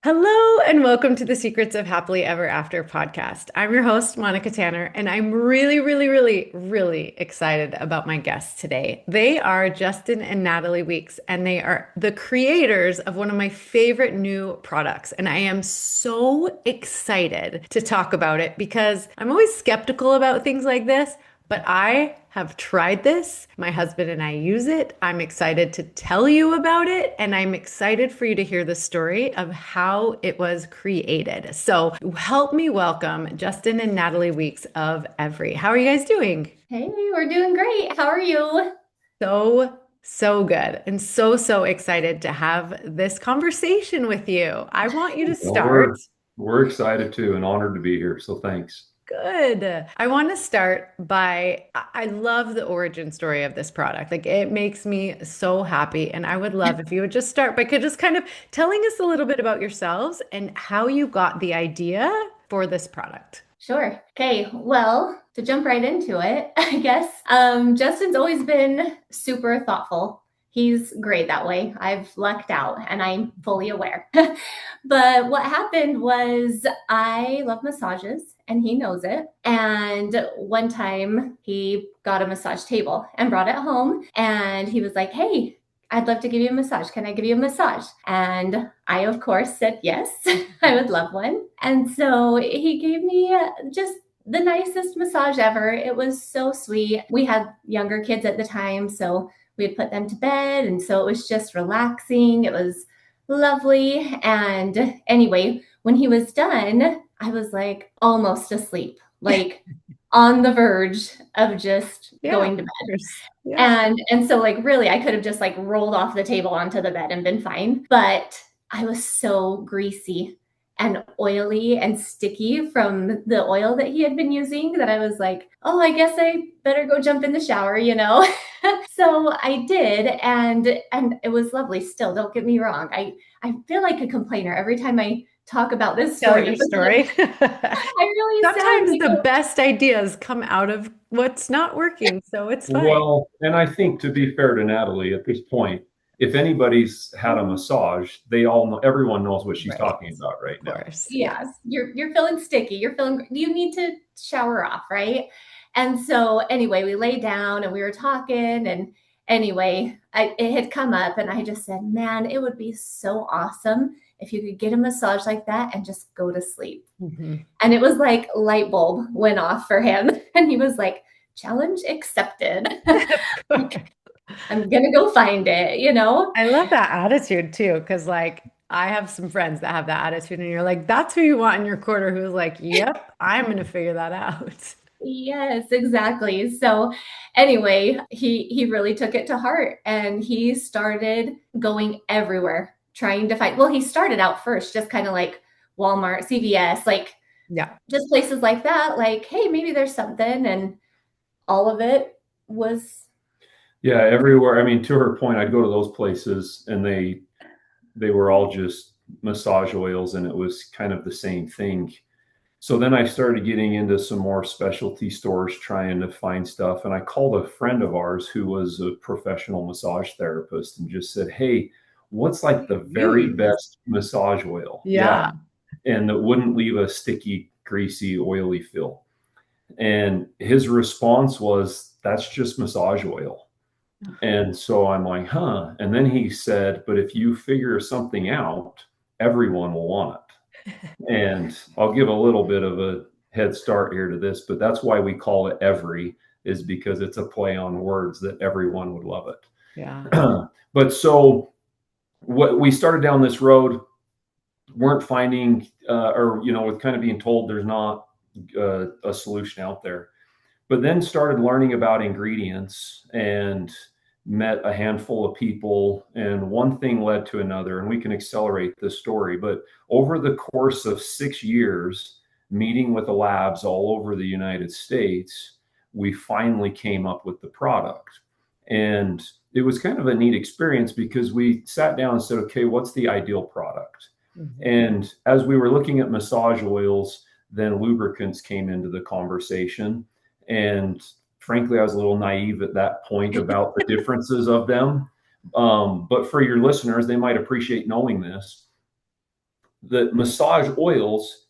Hello and welcome to the Secrets of Happily Ever After podcast. I'm your host, Monica Tanner, and I'm really excited about my guests today. They are Justin and Natalie Weeks, and they are the creators of one of my favorite new products. And I am so excited to talk about it because I'm always skeptical about things like this. But I have tried this. My husband and I use it. I'm excited to tell you about it. And I'm excited for you to hear the story of how it was created. So help me welcome Justin and Natalie Weeks of Evree. How are you guys doing? Hey, we're doing great. How are you? So good. And so excited to have this conversation with you. I want you to Well, start. we're excited too and honored to be here. So thanks. Good. I want to start by I love the origin story of this product. Like it makes me so happy. And I would love if you would just start by just kind of telling us a little bit about yourselves and how you got the idea for this product. Sure. Okay. Well, to jump right into it, I guess, Justin's always been super thoughtful. He's great that way. I've lucked out and I'm fully aware. But what happened was I love massages and he knows it. And one time he got a massage table and brought it home and he was like, "Hey, I'd love to give you a massage. Can I give you a massage?" And I, of course, said yes, I would love one. And so he gave me just the nicest massage ever. It was so sweet. We had younger kids at the time, so we had put them to bed. And so it was just relaxing. It was lovely. And anyway, when he was done, I was like almost asleep, like on the verge of just Yeah, of going to bed. course. Yeah. And so like really I could have just like rolled off the table onto the bed and been fine. But I was so greasy and oily and sticky from the oil that he had been using that I was like, "Oh, I guess I better go jump in the shower." So I did and it was lovely still, don't get me wrong. I feel like a complainer every time I talk about this Tell story your because story. I really sound Sometimes like the best ideas come out of what's not working, so it's fine. Well, and I think to be fair to Natalie at this point, if anybody's had a massage, they all know, everyone knows what she's Right. talking about right Of now. course. yeah, Yes. you're feeling sticky. You're feeling you need to shower off, right? And so anyway, we lay down and we were talking and anyway, it had come up and I just said, "Man, it would be so awesome if you could get a massage like that and just go to sleep." Mhm. And it was like light bulb went off for him and he was like, "Challenge accepted." I'm gonna go find it. I love that attitude too, because like I have some friends that have that attitude, and you're like, that's who you want in your quarter who's like, yep, I'm gonna figure that out. Yes, exactly. So anyway, he really took it to heart and he started going everywhere trying to find. Well, he started out first just kind of like Walmart, CVS, like Yeah. just places like that, like, "Hey, maybe there's something." And all of it was Yeah, everywhere. I mean, to her point, I'd go to those places and they were all just massage oils and it was kind of the same thing. So then I started getting into some more specialty stores trying to find stuff. And I called a friend of ours who was a professional massage therapist and just said, "Hey, what's like the You very use. best massage oil?" Yeah. Yeah. And that wouldn't leave a sticky, greasy, oily feel. And his response was, "That's just massage oil." And so I'm like, huh. And then he said, "But if you figure something out, everyone will want it." And I'll give a little bit of a head start here to this, but that's why we call it Evree, is because it's a play on words that everyone would love Yeah. it. But so what we started down this road, weren't finding, or with kind of being told there's not a solution out there. But then started learning about ingredients and met a handful of people, and one thing led to another, and we can accelerate this story. But over the course of 6 years, meeting with the labs all over the United States, we finally came up with the product. And it was kind of a neat experience because we sat down and said, okay, what's the ideal product? Mhm. And as we were looking at massage oils, then lubricants came into the conversation. And frankly, I was a little naive at that point about the differences of them. But for your listeners, they might appreciate knowing this. The massage oils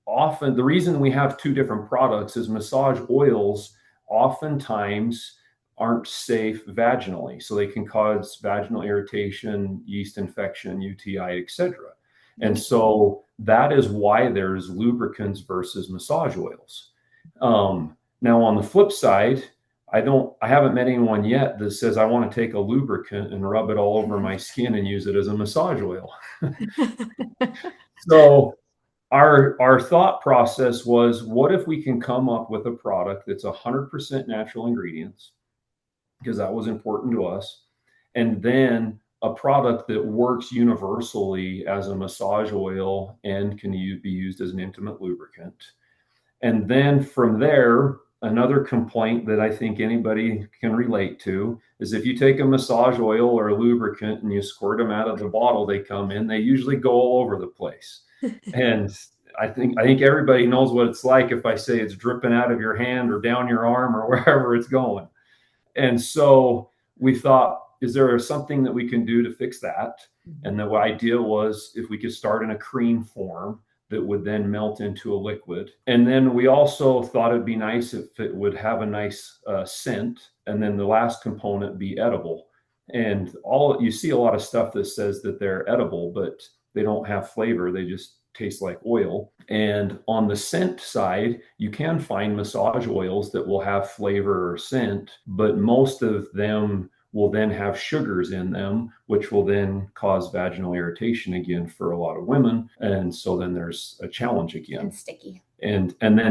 often, the reason we have two different products is massage oils oftentimes aren't safe vaginally. So they can cause vaginal irritation, yeast infection, UTI, etc. And so that is why there's lubricants versus massage oils. Now on the flip side, I haven't met anyone yet that says I want to take a lubricant and rub it all over my skin and use it as a massage oil. So our thought process was, what if we can come up with a product that's 100% natural ingredients, because that was important to us, and then a product that works universally as a massage oil and can be used as an intimate lubricant. And then from there, another complaint that I think anybody can relate to is if you take a massage oil or a lubricant and you squirt them out of the bottle they come in, they usually go all over the place. And I think everybody knows what it's like if I say it's dripping out of your hand or down your arm or wherever it's going. And so we thought, is there something that we can do to fix that? And the idea was if we could start in a cream form that would then melt into a liquid. And then we also thought it'd be nice if it would have a nice scent. And then the last component be edible. And you see a lot of stuff that says that they're edible, but they don't have flavor. They just taste like oil. And on the scent side, you can find massage oils that will have flavor or scent, but most of them will then have sugars in them, which will then cause vaginal irritation again for a lot of women. And so then there's a challenge again. And sticky. And then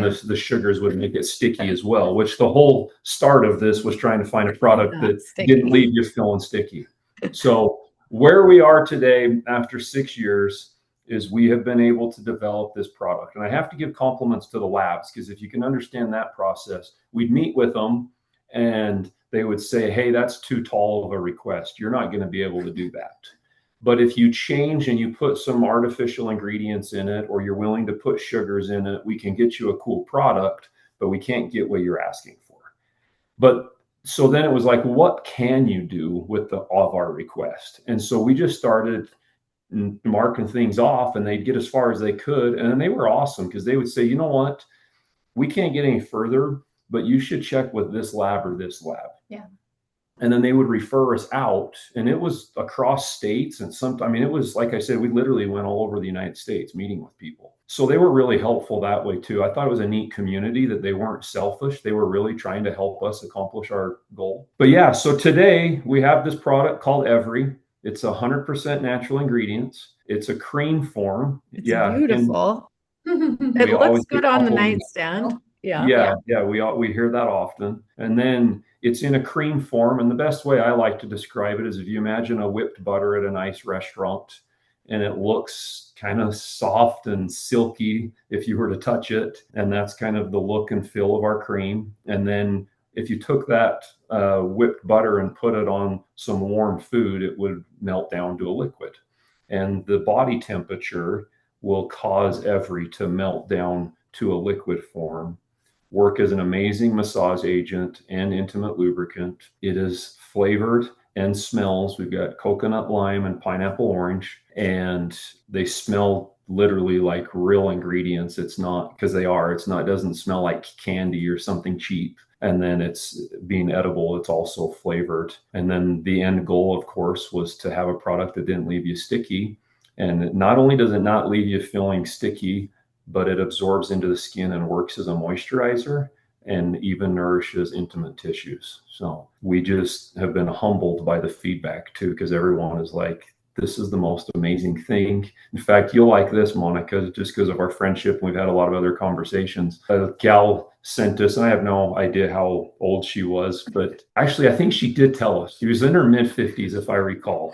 the sugars would make it sticky as well, which the whole start of this was trying to find a product that didn't leave you feeling sticky. So where we are today after 6 years is we have been able to develop this product. And I have to give compliments to the labs, because if you can understand that process, we'd meet with them and they would say, hey, that's too tall of a request. You're not going to be able to do that. But if you change and you put some artificial ingredients in it, or you're willing to put sugars in it, we can get you a cool product, but we can't get what you're asking for. But so then it was like, what can you do with of our request? And so we just started marking things off, and they'd get as far as they could. And then they were awesome, because they would say, you know what, we can't get any further, but you should check with this lab or this lab. Yeah. And then they would refer us out, and it was across states. And it was, like I said, we literally went all over the United States meeting with people. So they were really helpful that way too. I thought it was a neat community, that they weren't selfish. They were really trying to help us accomplish our goal. But yeah, so today we have this product called Evree. It's 100% natural ingredients. It's a cream form. It's beautiful. It looks good on the nightstand. Yeah. We hear that often. And then it's in a cream form. And the best way I like to describe it is if you imagine a whipped butter at a nice restaurant, and it looks kind of soft and silky if you were to touch it. And that's kind of the look and feel of our cream. And then if you took that whipped butter and put it on some warm food, it would melt down to a liquid. And the body temperature will cause Evree to melt down to a liquid form, work as an amazing massage agent and intimate lubricant. It is flavored and smells. We've got coconut lime and pineapple orange, and they smell literally like real ingredients. It's not, because it doesn't smell like candy or something cheap. And then it's being edible, it's also flavored. And then the end goal, of course, was to have a product that didn't leave you sticky. And not only does it not leave you feeling sticky, but it absorbs into the skin and works as a moisturizer and even nourishes intimate tissues. So we just have been humbled by the feedback too, because everyone is like, this is the most amazing thing. In fact, you'll like this, Monica, just because of our friendship. We've had a lot of other conversations. A gal sent us, and I have no idea how old she was, but actually I think she did tell us. She was in her mid-50s, if I recall.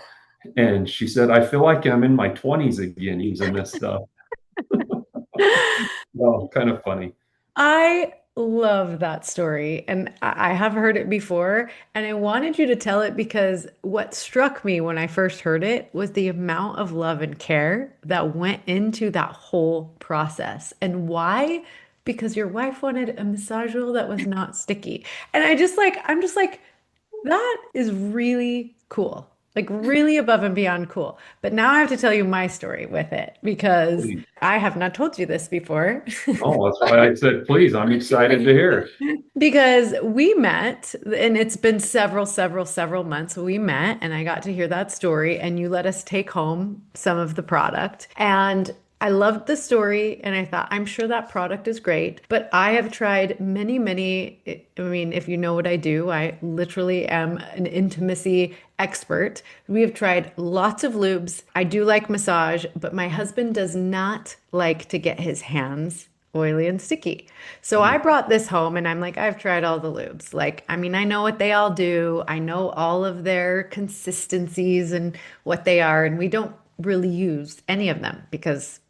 And she said, I feel like I'm in my 20s again using this stuff. Well, kind of funny. I love that story, and I have heard it before, and I wanted you to tell it because what struck me when I first heard it was the amount of love and care that went into that whole process. And why? Because your wife wanted a massage oil that was not sticky. And I'm just like, that is really cool. like really above and beyond cool. But now I have to tell you my story with it because Please. I have not told you this before. No, that's why I said, please, I'm excited to hear. Because we met, and it's been several months we met, and I got to hear that story, and you let us take home some of the product. And I loved the story, and I thought, I'm sure that product is great. But I have tried many, I mean, if you know what I do, I literally am an intimacy expert. We have tried lots of lubes. I do like massage, but my husband does not like to get his hands oily and sticky. So I brought this home and I'm like, I've tried all the lubes. Like, I mean, I know what they all do. I know all of their consistencies and what they are. And we don't really use any of them because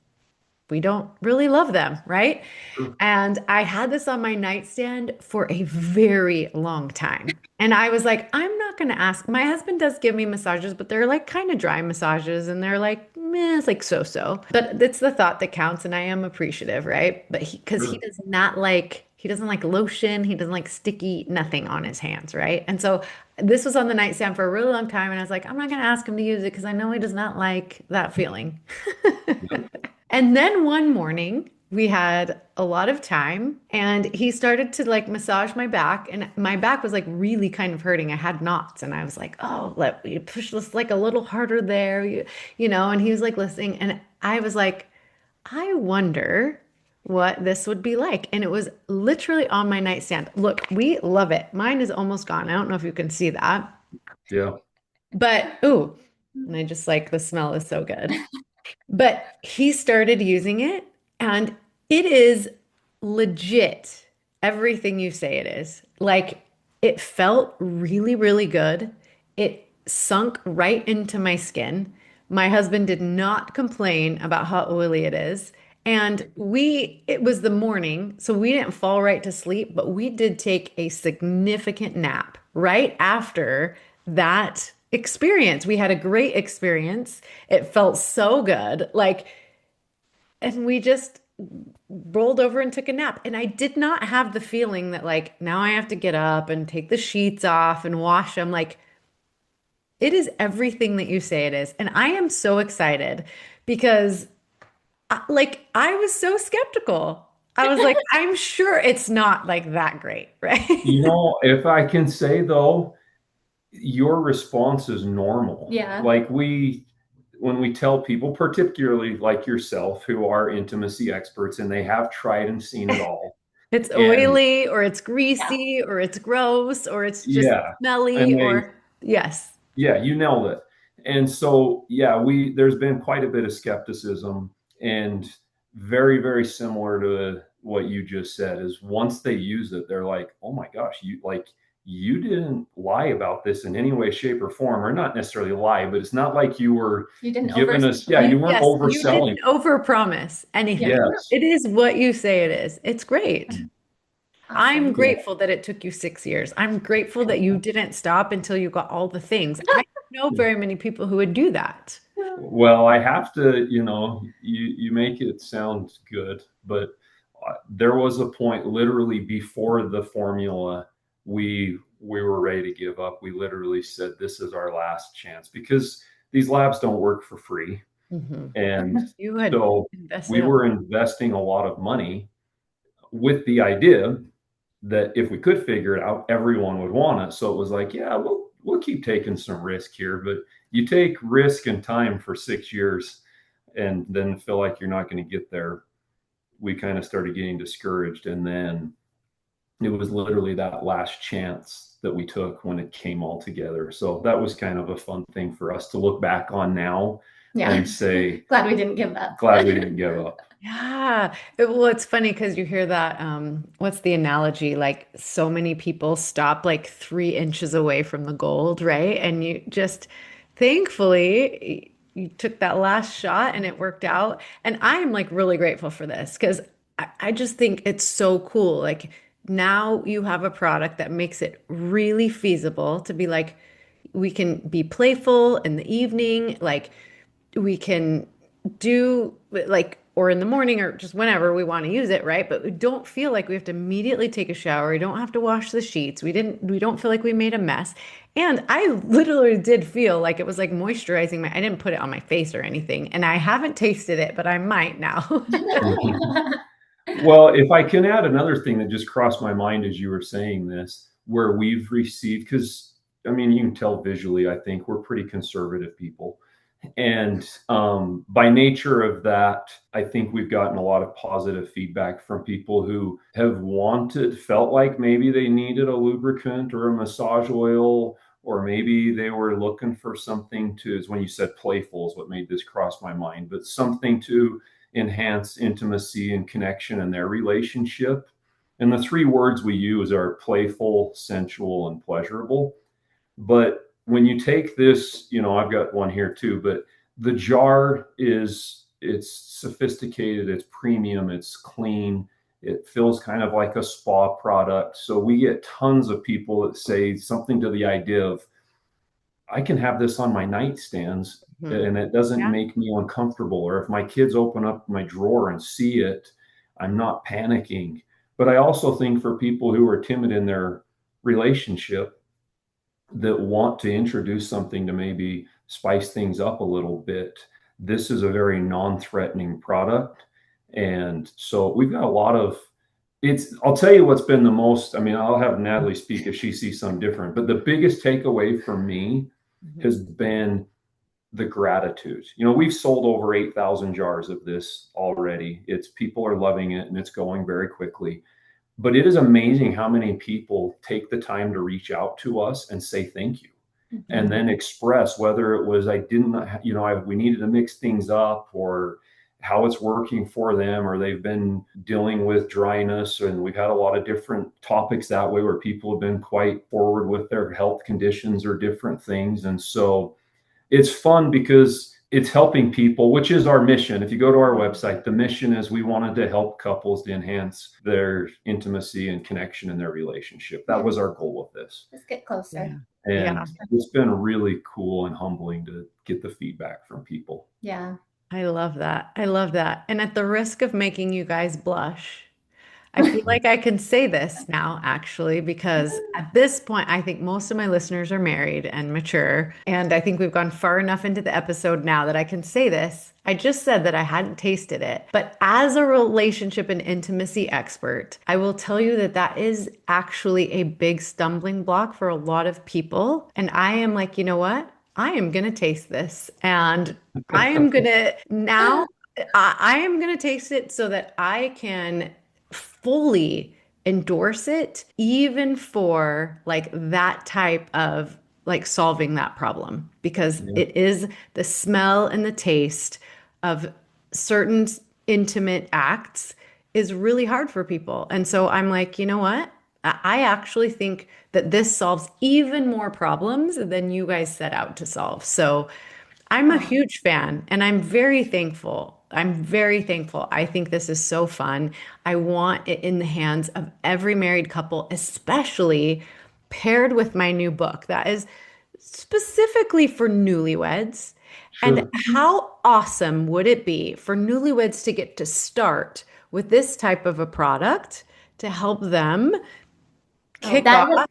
we don't really love them, right? Sure. And I had this on my nightstand for a very long time. And I was like, I'm not going to ask. My husband does give me massages, but they're like kind of dry massages and they're like, meh, it's like so-so. But it's the thought that counts and I am appreciative, right? But because he Sure. does not like, he doesn't like lotion, he doesn't like sticky, nothing on his hands, right? And so this was on the nightstand for a really long time. And I was like, I'm not going to ask him to use it because I know he does not like that feeling. Yep. And then one morning, we had a lot of time and he started to like massage my back and my back was like really kind of hurting. I had knots and I was like, "Oh, let me push this like a little harder there." You know, and he was like listening and I was like, "I wonder what this would be like." And it was literally on my nightstand. Look, we love it. Mine is almost gone. I don't know if you can see that. Yeah. But ooh, and I just like the smell is so good. But he started using it, and it is legit everything you say it is. Like, it felt really good. It sunk right into my skin. My husband did not complain about how oily it is. And it was the morning, so we didn't fall right to sleep, but we did take a significant nap right after that experience. We had a great experience. It felt so good. Like, and we just rolled over and took a nap. And I did not have the feeling that, like, now I have to get up and take the sheets off and wash them. Like, it is everything that you say it is. And I am so excited because, like, I was so skeptical. I was like, I'm sure it's not like that great, right? You know, if I can say though, your response is normal. Yeah. Like when we tell people, particularly like yourself, who are intimacy experts and they have tried and seen it all, It's and oily or it's Yeah. greasy or it's gross or it's just yeah, smelly and they, or yes. yeah, you nailed it. And so, yeah, there's been quite a bit of skepticism, and very similar to what you just said is once they use it, they're like, oh my gosh, you didn't lie about this in any way, shape, or form, or not necessarily lie, but it's not like you were You didn't giving oversell us, yeah, you it. weren't Yes, you overselling. didn't overpromise Yeah. anything. Yes. It is what you say it is. It's great. I'm Awesome. Yeah. grateful that it took you 6 years. I'm grateful that you didn't stop until you got all the things. I don't know very many people who would do that. Well, I have to, you make it sound good, but there was a point literally before the formula, we were ready to give up. We literally said this is our last chance because these labs don't work for free. Mhm. And You had so we invested. were investing a lot of money with the idea that if we could figure it out, everyone would want it. So it was like, yeah, we'll keep taking some risk here, but you take risk and time for 6 years and then feel like you're not going to get there. We kind of started getting discouraged, and then it was literally that last chance that we took when it came all together. So that was kind of a fun thing for us to look back on now Yeah. and say, Glad we didn't give up. glad we didn't give up. Yeah. Well, it's funny because you hear that, what's the analogy? Like so many people stop like 3 inches away from the gold, right? And you just, thankfully, you took that last shot and it worked out. And I am like really grateful for this because I just think it's so cool. Like now you have a product that makes it really feasible to be like, we can be playful in the evening, like we can do like or in the morning or just whenever we want to use it, right? But we don't feel like we have to immediately take a shower. We don't have to wash the sheets. We don't feel like we made a mess. And I literally did feel like it was like moisturizing I didn't put it on my face or anything. And I haven't tasted it, but I might now. Well, if I can add another thing that just crossed my mind as you were saying this, where we've received, because I mean, you can tell visually, I think we're pretty conservative people. And by nature of that, I think we've gotten a lot of positive feedback from people who have felt like maybe they needed a lubricant or a massage oil, or maybe they were looking for something to, is when you said playful is what made this cross my mind, but something to enhance intimacy and connection in their relationship. And the three words we use are playful, sensual, and pleasurable. But when you take this, I've got one here too, but the jar it's sophisticated, it's premium, it's clean, it feels kind of like a spa product. So we get tons of people that say something to the idea of, I can have this on my nightstands and it doesn't Yeah. make me uncomfortable. Or if my kids open up my drawer and see it, I'm not panicking. But I also think for people who are timid in their relationship, that want to introduce something to maybe spice things up a little bit, this is a very non-threatening product. And so we've got a lot of I'll tell you what's been the most, I mean, I'll have Natalie speak if she sees some different, but the biggest takeaway for me has been the gratitude. We've sold over 8,000 jars of this already. People are loving it and it's going very quickly. But it is amazing how many people take the time to reach out to us and say thank you, and then express whether it was we needed to mix things up, or how it's working for them, or they've been dealing with dryness. And we've had a lot of different topics that way where people have been quite forward with their health conditions or different things. And so it's fun because it's helping people, which is our mission. If you go to our website, the mission is we wanted to help couples to enhance their intimacy and connection in their relationship. That was our goal with this. Let's get closer. And it's been really cool and humbling to get the feedback from people. Yeah. I love that. I love that. And at the risk of making you guys blush, I feel like I can say this now, actually, because at this point, I think most of my listeners are married and mature. And I think we've gone far enough into the episode now that I can say this. I just said that I hadn't tasted it. But as a relationship and intimacy expert, I will tell you that that is actually a big stumbling block for a lot of people. And I am like, you know what? I am going to taste this. And I am going to now. I am going to taste it so that I can fully endorse it, even for like that type of like solving that problem, because it is the smell and the taste of certain intimate acts is really hard for people. And so I'm like, you know what? I actually think that this solves even more problems than you guys set out to solve. So I'm a huge fan and I'm very thankful. I'm very thankful. I think this is so fun. I want it in the hands of every married couple, especially paired with my new book that is specifically for newlyweds. And Sure. how awesome would it be for newlyweds to get to start with this type of a product to help them kick That off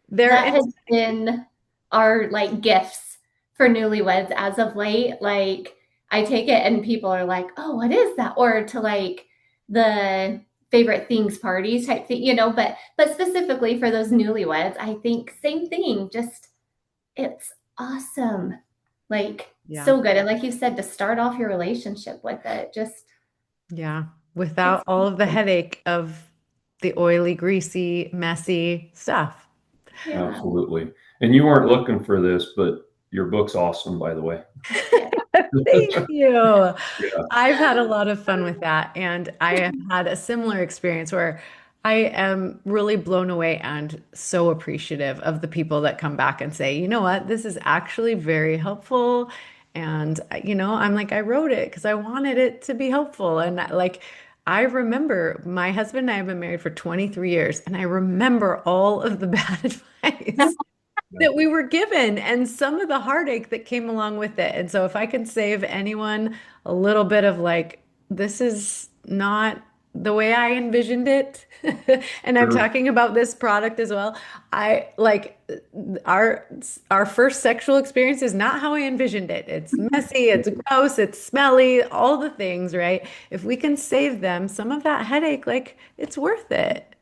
their that has been our like gifts for newlyweds as of late. Like I take it and people are like, "Oh, what is that?" Or to like the favorite things parties type thing, but specifically for those newlyweds, I think same thing. Just it's awesome. Like so good. And like you said, to start off your relationship with it, just Yeah, without all of the headache of the oily, greasy, messy stuff. yeah. Absolutely. And you weren't looking for this, but your book's awesome, by the way. Thank you. Yeah. I've had a lot of fun with that. And I have had a similar experience where I am really blown away and so appreciative of the people that come back and say, you know what, this is actually very helpful. And, I'm like, I wrote it because I wanted it to be helpful. And like, I remember my husband and I have been married for 23 years, and I remember all of the bad advice that we were given and some of the heartache that came along with it. And so if I can save anyone a little bit of like this is not the way I envisioned it. And I'm Sure. talking about this product as well. I like our our first sexual experience is not how I envisioned it. It's messy, it's gross, it's smelly, all the things, right? If we can save them some of that headache, like it's worth it.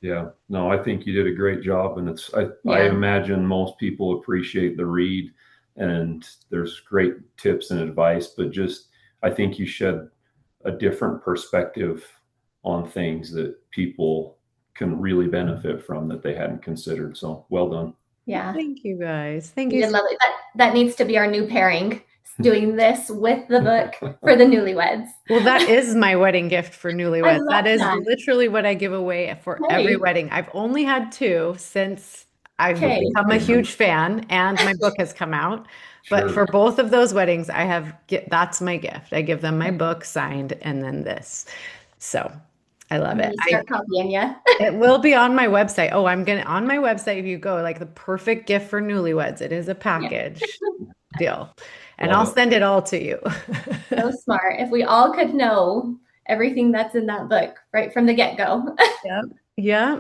Yeah, no, I think you did a great job, and I Yeah. imagine most people appreciate the read, and there's great tips and advice, but just I think you shed a different perspective on things that people can really benefit from that they hadn't considered. So well done. Yeah. Thank you guys. Thank You you did so lovely. That needs to be our new pairing, doing this with the book for the newlyweds. Well, that is my wedding gift for I newlyweds. love That is that. literally what I give away for every Hey, wedding. I've only had two since I've okay. become a huge fan and my book has come out. But Sure. for both of those weddings, that's my gift. I give them my book signed and then this. So I love I'm it. gonna start copying you. It will be on my website. Oh, I'm gonna on my website if you go, like the perfect gift for newlyweds. It is a Yeah, package deal. And Love I'll it. send it all to you. so smart. If we all could know everything that's in that book right from the get-go. Yeah. Yeah.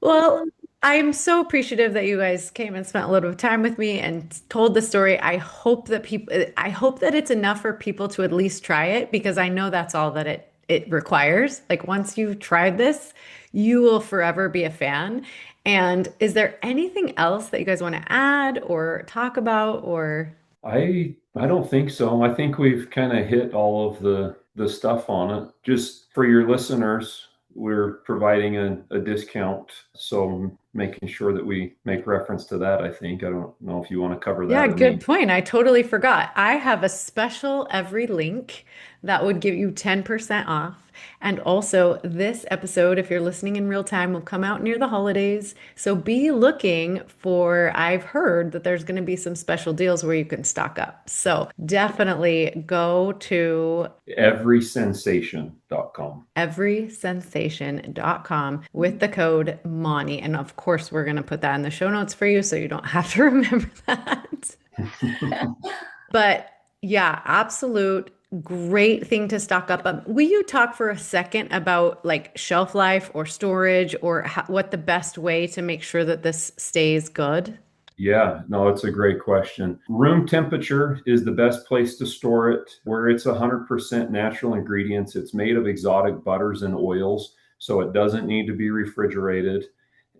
Well, I'm so appreciative that you guys came and spent a little bit of time with me and told the story. I hope that it's enough for people to at least try it because I know that's all that it requires. Like once you've tried this, you will forever be a fan. And is there anything else that you guys want to add or talk about or I don't think so. I think we've kind of hit all of the stuff on it. Just for your listeners, we're providing a discount, so making sure that we make reference to that. I think I don't know if you want to cover Yeah, that or good me. point. I totally forgot. I have a special Evree link that would give you 10% off. And also, this episode, if you're listening in real time, will come out near the holidays. So be looking for, I've heard that there's going to be some special deals where you can stock up. So definitely go to Everysensation.com. everysensation.com with the code MONI. And of course, we're going to put that in the show notes for you so you don't have to remember that. But yeah, absolute great thing to stock up on. Will you talk for a second about like shelf life or storage or what the best way to make sure that this stays good? Yeah, no, it's a great question. Room temperature is the best place to store it, where it's 100% natural ingredients. It's made of exotic butters and oils, so it doesn't need to be refrigerated.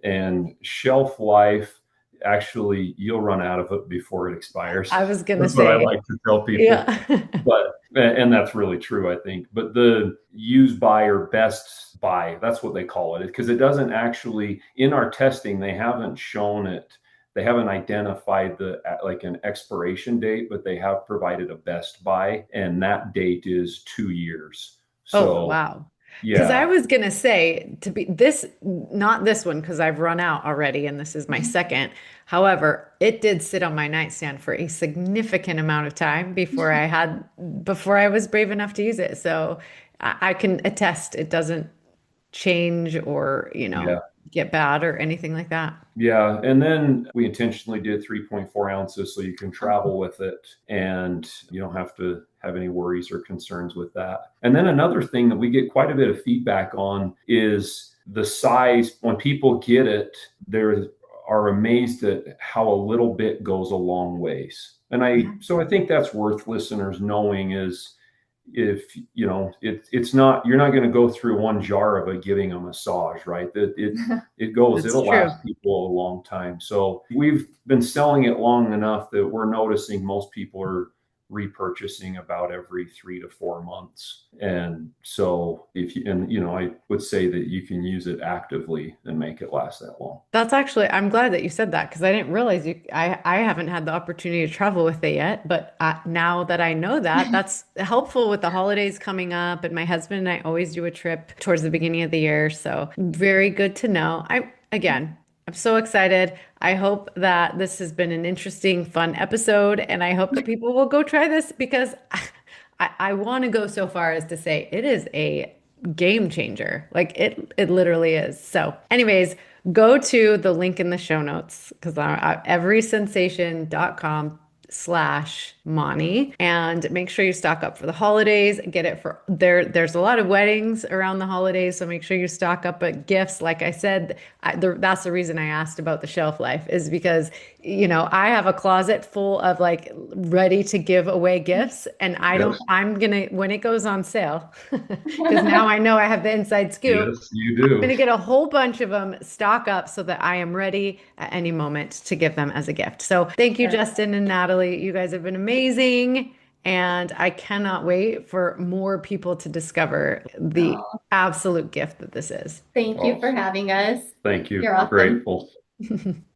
And shelf life, actually, you'll run out of it before it expires. I was gonna That's what I say, like to tell people. yeah. But, and that's really true, I think. But the use by or best by, that's what they call it, because it doesn't actually, in our testing, they haven't shown it, they haven't identified the like an expiration date, but they have provided a best buy, and that date is 2 years. Oh, So wow. Because I yeah, was gonna say to be this, not this one, because I've run out already and this is my second. However, it did sit on my nightstand for a significant amount of time before I was brave enough to use it. So I can attest it doesn't change or, yeah. get bad or anything like that. Yeah, and then we intentionally did 3.4 ounces so you can travel with it and you don't have to have any worries or concerns with that. And then another thing that we get quite a bit of feedback on is the size. When people get it, they are amazed at how a little bit goes a long ways. And I think that's worth listeners knowing is if it's not, you're not going to go through one jar of it giving a massage, right? That That's it'll true. last people a long time. So we've been selling it long enough that we're noticing most people are repurchasing about every 3 to 4 months. And so I would say that you can use it actively and make it last that long. That's actually, I'm glad that you said that because I didn't realize I haven't had the opportunity to travel with it yet. But now that I know that, that's helpful with the holidays coming up. And my husband and I always do a trip towards the beginning of the year. So very good to know. I'm so excited. I hope that this has been an interesting, fun episode. And I hope that people will go try this because I want to go so far as to say it is a game changer. Like it literally is. So, anyways, go to the link in the show notes because everysensation.com slash Monty, and make sure you stock up for the holidays. Get it for there's a lot of weddings around the holidays, so make sure you stock up at gifts. Like I said, that's the reason I asked about the shelf life, is because I have a closet full of like ready to give away gifts, and Yes. I'm gonna, when it goes on sale, because now I know I have the inside scoop, Yes, you I'm do. gonna get a whole bunch of them, stock up so that I am ready at any moment to give them as a gift. So thank you, Justin and Natalie. You guys have been amazing. And I cannot wait for more people to discover the Oh, absolute gift that this is. thank you for Awesome. having us. Thank you. You're awesome. Grateful.